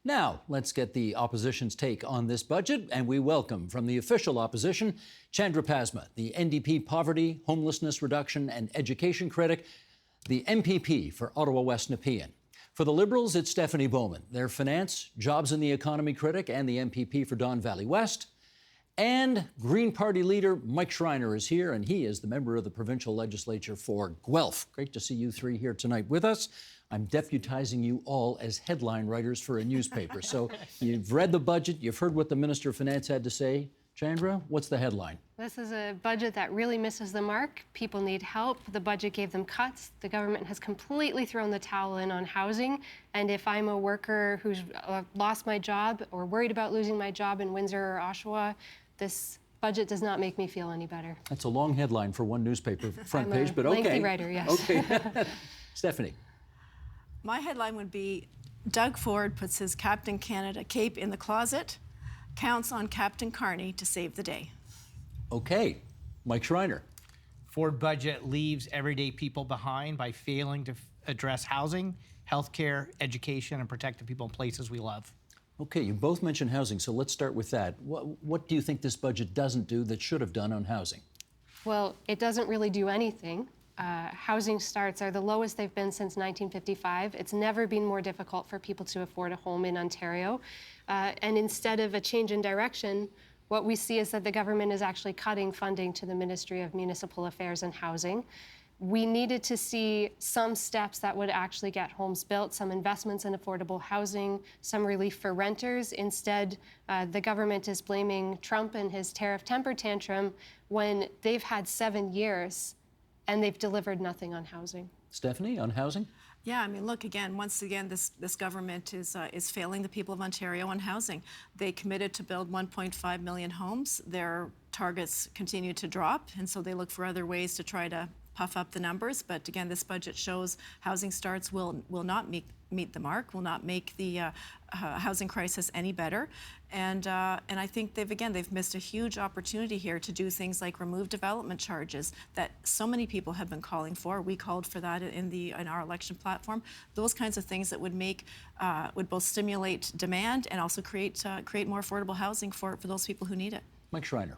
Now, let's get the opposition's take on this budget, and we welcome from the official opposition, Chandra Pasma, the NDP poverty, homelessness reduction and education critic, the MPP for Ottawa West-Nepean. For the Liberals, it's Stephanie Bowman, their finance, jobs and the economy critic and the MPP for Don Valley West. And Green Party leader Mike Schreiner is here, and he is the member of the provincial legislature for Guelph. Great to see you three here tonight with us. I'm deputizing you all as headline writers for a newspaper. So you've read the budget, you've heard what the Minister of Finance had to say. Chandra, what's the headline? This is a budget that really misses the mark. People need help. The budget gave them cuts. The government has completely thrown the towel in on housing. And if I'm a worker who's lost my job or worried about losing my job in Windsor or Oshawa, this budget does not make me feel any better. That's a long headline for one newspaper front page, but okay. Lengthy writer, yes. Okay. Stephanie. My headline would be, Doug Ford puts his Captain Canada cape in the closet, counts on Captain Carney to save the day. Okay. Mike Schreiner. Ford budget leaves everyday people behind by failing to address housing, healthcare, education, and protect the people in places we love. Okay, you both mentioned housing, so let's start with that. What do you think this budget doesn't do that should have done on housing? Well, it doesn't really do anything. Housing starts are the lowest they've been since 1955. It's never been more difficult for people to afford a home in Ontario. And instead of a change in direction, what we see is that the government is actually cutting funding to the Ministry of Municipal Affairs and Housing. We needed to see some steps that would actually get homes built, some investments in affordable housing, some relief for renters. Instead, the government is blaming Trump and his tariff temper tantrum when they've had 7 years and they've delivered nothing on housing. Stephanie, on housing? Yeah, I mean, look, once again, this government is failing the people of Ontario on housing. They committed to build 1.5 million homes. Their targets continue to drop, and so they look for other ways to try to puff up the numbers. But again, this budget shows housing starts will not meet the mark, will not make the housing crisis any better. And I think they've missed a huge opportunity here to do things like remove development charges that so many people have been calling for. We called for that in our election platform. Those kinds of things that would both stimulate demand and also create more affordable housing for those people who need it. Mike Schreiner.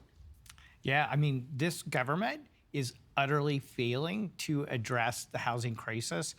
Yeah, I mean, this government is utterly failing to address the housing crisis.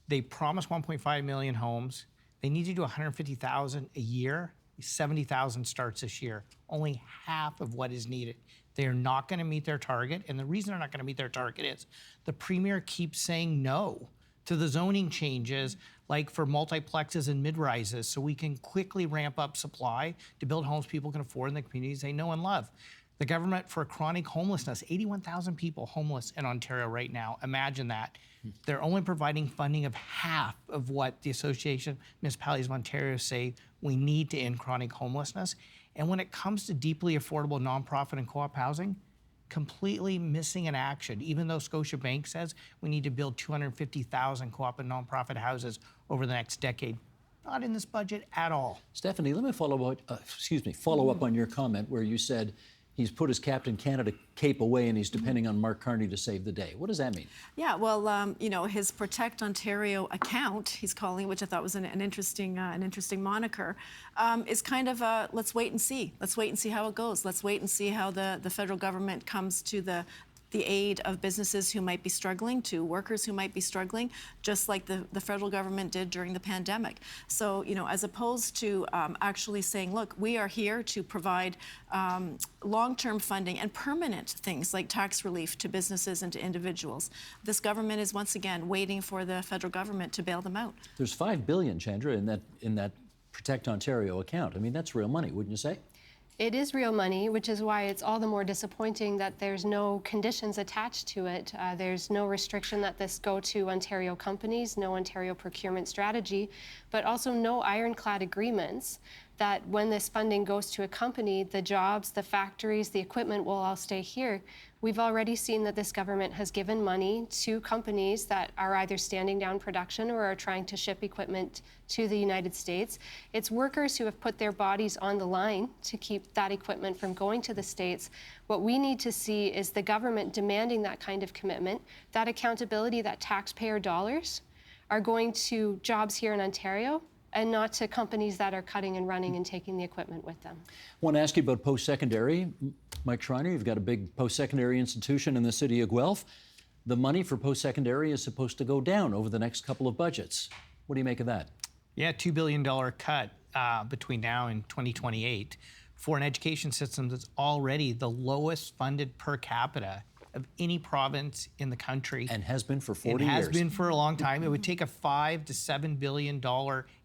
They promised 1.5 million homes. They need to do 150,000 a year. 70,000 starts this year. Only half of what is needed. They are not going to meet their target, and the reason they're not going to meet their target is the Premier keeps saying no to the zoning changes, like for multiplexes and mid-rises, so we can quickly ramp up supply to build homes people can afford in the communities they know and love. The government for chronic homelessness, 81,000 people homeless in Ontario right now. Imagine that. They're only providing funding of half of what the Association of Municipalities of Ontario say we need to end chronic homelessness. And when it comes to deeply affordable nonprofit and co-op housing, completely missing in action, even though Scotiabank says we need to build 250,000 co-op and nonprofit houses over the next decade. Not in this budget at all. Stephanie, let me follow up on your comment where you said he's put his Captain Canada cape away and he's depending on Mark Carney to save the day. What does that mean? Yeah, well, his Protect Ontario account, he's calling, which I thought was an interesting moniker, is kind of a let's wait and see. Let's wait and see how it goes. Let's wait and see how the federal government comes to the aid of businesses who might be struggling, to workers who might be struggling, just like the federal government did during the pandemic. So, as opposed to actually saying, look, we are here to provide long-term funding and permanent things like tax relief to businesses and to individuals, this government is once again waiting for the federal government to bail them out. There's $5 billion, Chandra, in that Protect Ontario account. I mean, that's real money, wouldn't you say? It is real money, which is why it's all the more disappointing that there's no conditions attached to it. There's no restriction that this go to Ontario companies, no Ontario procurement strategy, but also no ironclad agreements that when this funding goes to a company, the jobs, the factories, the equipment will all stay here. We've already seen that this government has given money to companies that are either standing down production or are trying to ship equipment to the United States. It's workers who have put their bodies on the line to keep that equipment from going to the States. What we need to see is the government demanding that kind of commitment, that accountability, that taxpayer dollars are going to jobs here in Ontario and not to companies that are cutting and running and taking the equipment with them. I want to ask you about post-secondary. Mike Schreiner, you've got a big post-secondary institution in the city of Guelph. The money for post-secondary is supposed to go down over the next couple of budgets. What do you make of that? Yeah, $2 billion cut between now and 2028 for an education system that's already the lowest funded per capita of any province in the country. And has been for 40 years. Has been for a long time. It would take a $5 to $7 billion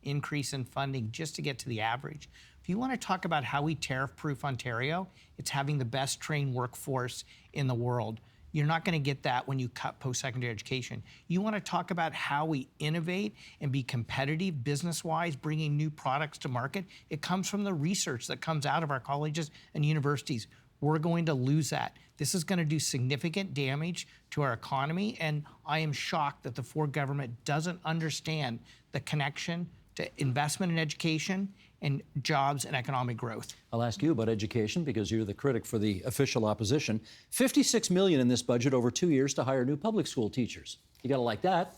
increase in funding just to get to the average. If you want to talk about how we tariff-proof Ontario, it's having the best trained workforce in the world. You're not going to get that when you cut post-secondary education. You want to talk about how we innovate and be competitive business-wise, bringing new products to market. It comes from the research that comes out of our colleges and universities. We're going to lose that. This is going to do significant damage to our economy, and I am shocked that the Ford government doesn't understand the connection to investment in education and jobs and economic growth. I'll ask you about education because you're the critic for the official opposition. $56 million in this budget over 2 years to hire new public school teachers. You gotta like that.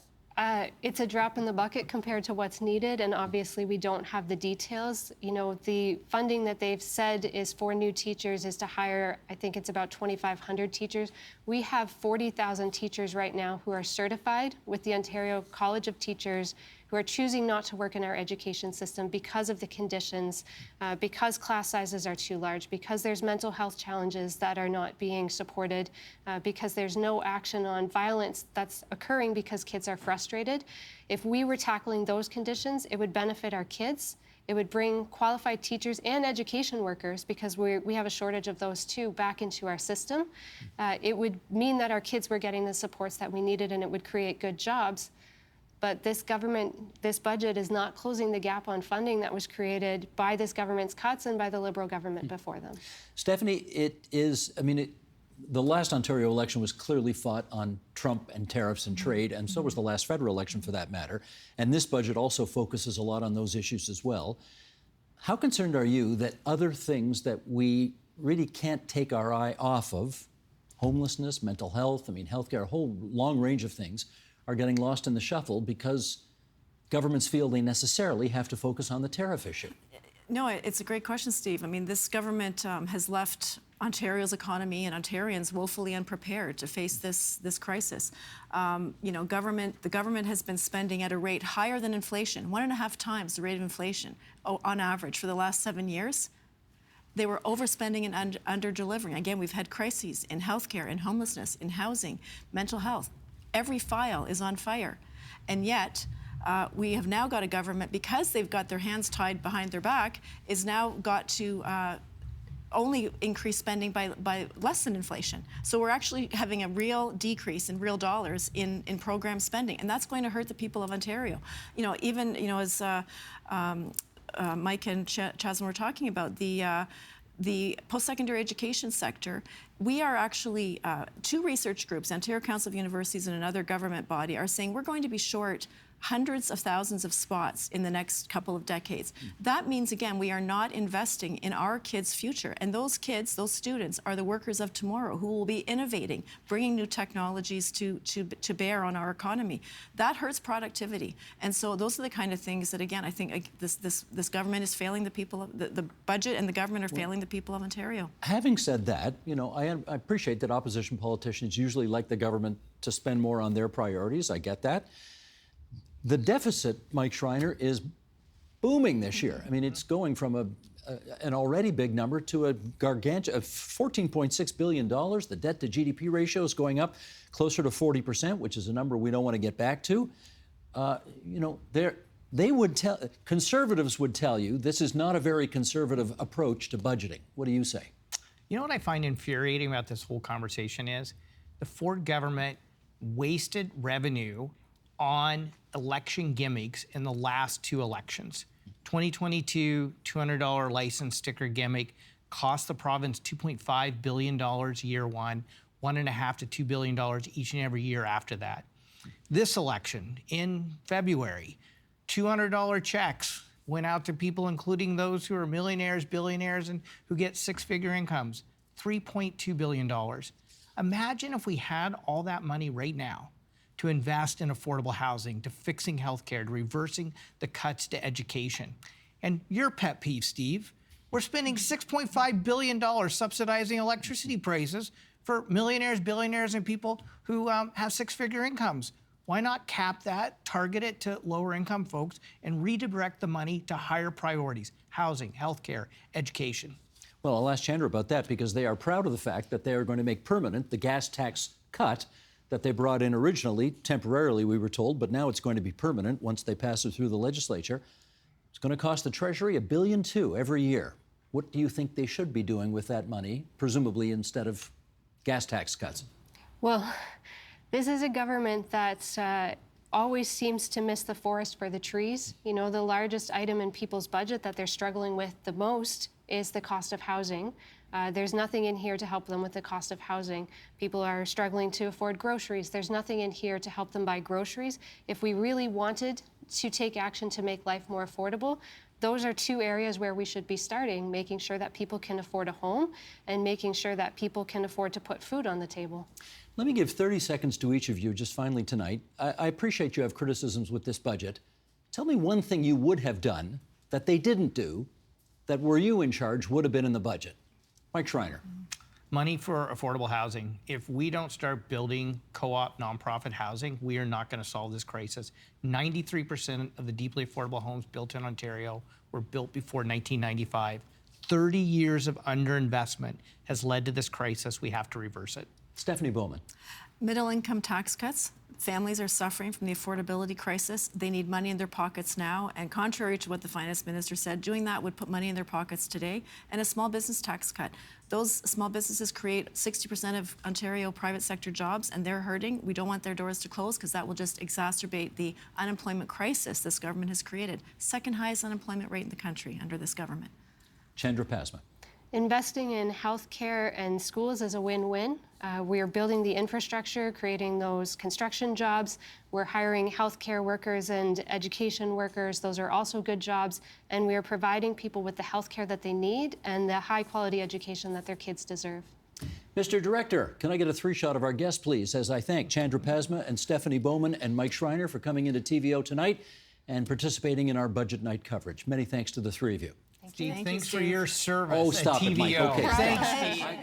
It's a drop in the bucket compared to what's needed, and obviously we don't have the details. You know, the funding that they've said is for new teachers is to hire, I think it's about 2,500 teachers. We have 40,000 teachers right now who are certified with the Ontario College of Teachers who are choosing not to work in our education system because of the conditions, because class sizes are too large, because there's mental health challenges that are not being supported, because there's no action on violence that's occurring because kids are frustrated. If we were tackling those conditions, it would benefit our kids. It would bring qualified teachers and education workers, because we have a shortage of those too, back into our system. It would mean that our kids were getting the supports that we needed, and it would create good jobs. But this government, this budget is not closing the gap on funding that was created by this government's cuts and by the Liberal government before them. Stephanie, it is, the last Ontario election was clearly fought on Trump and tariffs and trade, and so was the last federal election for that matter. And this budget also focuses a lot on those issues as well. How concerned are you that other things that we really can't take our eye off of, homelessness, mental health, healthcare, a whole long range of things, are getting lost in the shuffle because governments feel they necessarily have to focus on the tariff issue? No, it's a great question, Steve. This government has left Ontario's economy and Ontarians woefully unprepared to face this crisis. The government has been spending at a rate higher than inflation, 1.5 times the rate of inflation on average for the last 7 years. They were overspending and under-delivering. Again, we've had crises in healthcare, in homelessness, in housing, mental health. Every file is on fire. And yet, we have now got a government, because they've got their hands tied behind their back, is now got to only increase spending by less than inflation. So we're actually having a real decrease in real dollars in program spending, and that's going to hurt the people of Ontario. As Mike and Chasm were talking about, the post-secondary education sector, we are actually, two research groups, Ontario Council of Universities and another government body, are saying we're going to be short hundreds of thousands of spots in the next couple of decades. That means, again, we are not investing in our kids' future. And those kids, those students, are the workers of tomorrow who will be innovating, bringing new technologies to bear on our economy. That hurts productivity. And so those are the kind of things that, again, I think this government is failing the people, the budget and the government are failing the people of Ontario. Having said that, I appreciate that opposition politicians usually like the government to spend more on their priorities. I get that. The deficit, Mike Schreiner, is booming this year. It's going from an already big number to a gargantuan of $14.6 billion. The debt to GDP ratio is going up closer to 40%, which is a number we don't want to get back to. Conservatives would tell you this is not a very conservative approach to budgeting. What do you say? You know what I find infuriating about this whole conversation is the Ford government wasted revenue on election gimmicks in the last 2 elections. 2022 $200 license sticker gimmick cost the province $2.5 billion year one, $1.5 to $2 billion each and every year after that. This election in February, $200 checks went out to people, including those who are millionaires, billionaires, and who get 6-figure incomes, $3.2 billion. Imagine if we had all that money right now to invest in affordable housing, to fixing healthcare, to reversing the cuts to education. And your pet peeve, Steve, we're spending $6.5 billion subsidizing electricity prices for millionaires, billionaires, and people who have six-figure incomes. Why not cap that, target it to lower income folks, and redirect the money to higher priorities, housing, healthcare, education? Well, I'll ask Chandra about that because they are proud of the fact that they are going to make permanent the gas tax cut that they brought in originally, temporarily, we were told, but now it's going to be permanent once they pass it through the legislature. It's going to cost the Treasury $1.2 billion every year. What do you think they should be doing with that money, presumably instead of gas tax cuts? Well, this is a government that always seems to miss the forest for the trees. You know, the largest item in people's budget that they're struggling with the most is the cost of housing. There's nothing in here to help them with the cost of housing. People are struggling to afford groceries. There's nothing in here to help them buy groceries. If we really wanted to take action to make life more affordable, those are two areas where we should be starting, making sure that people can afford a home and making sure that people can afford to put food on the table. Let me give 30 seconds to each of you just finally tonight. I appreciate you have criticisms with this budget. Tell me one thing you would have done that they didn't do that were you in charge would have been in the budget. Mike Schreiner. Money for affordable housing. If we don't start building co-op nonprofit housing, we are not going to solve this crisis. 93% of the deeply affordable homes built in Ontario were built before 1995. 30 years of underinvestment has led to this crisis. We have to reverse it. Stephanie Bowman. Middle income tax cuts. Families are suffering from the affordability crisis. They need money in their pockets now. And contrary to what the finance minister said, doing that would put money in their pockets today. And a small business tax cut. Those small businesses create 60% of Ontario private sector jobs, and they're hurting. We don't want their doors to close because that will just exacerbate the unemployment crisis this government has created. Second highest unemployment rate in the country under this government. Chandra Pasma. Investing in healthcare and schools is a win-win. We are building the infrastructure, creating those construction jobs. We're hiring healthcare workers and education workers. Those are also good jobs. And we are providing people with the healthcare that they need and the high-quality education that their kids deserve. Mr. Director, can I get a three-shot of our guests, please, as I thank Chandra Pasma and Stephanie Bowman and Mike Schreiner for coming into TVO tonight and participating in our budget night coverage. Many thanks to the three of you. Steve, Thank you, thanks for Steve. your service Oh, stop at it, TVO. Mike. Okay. Thanks, Steve.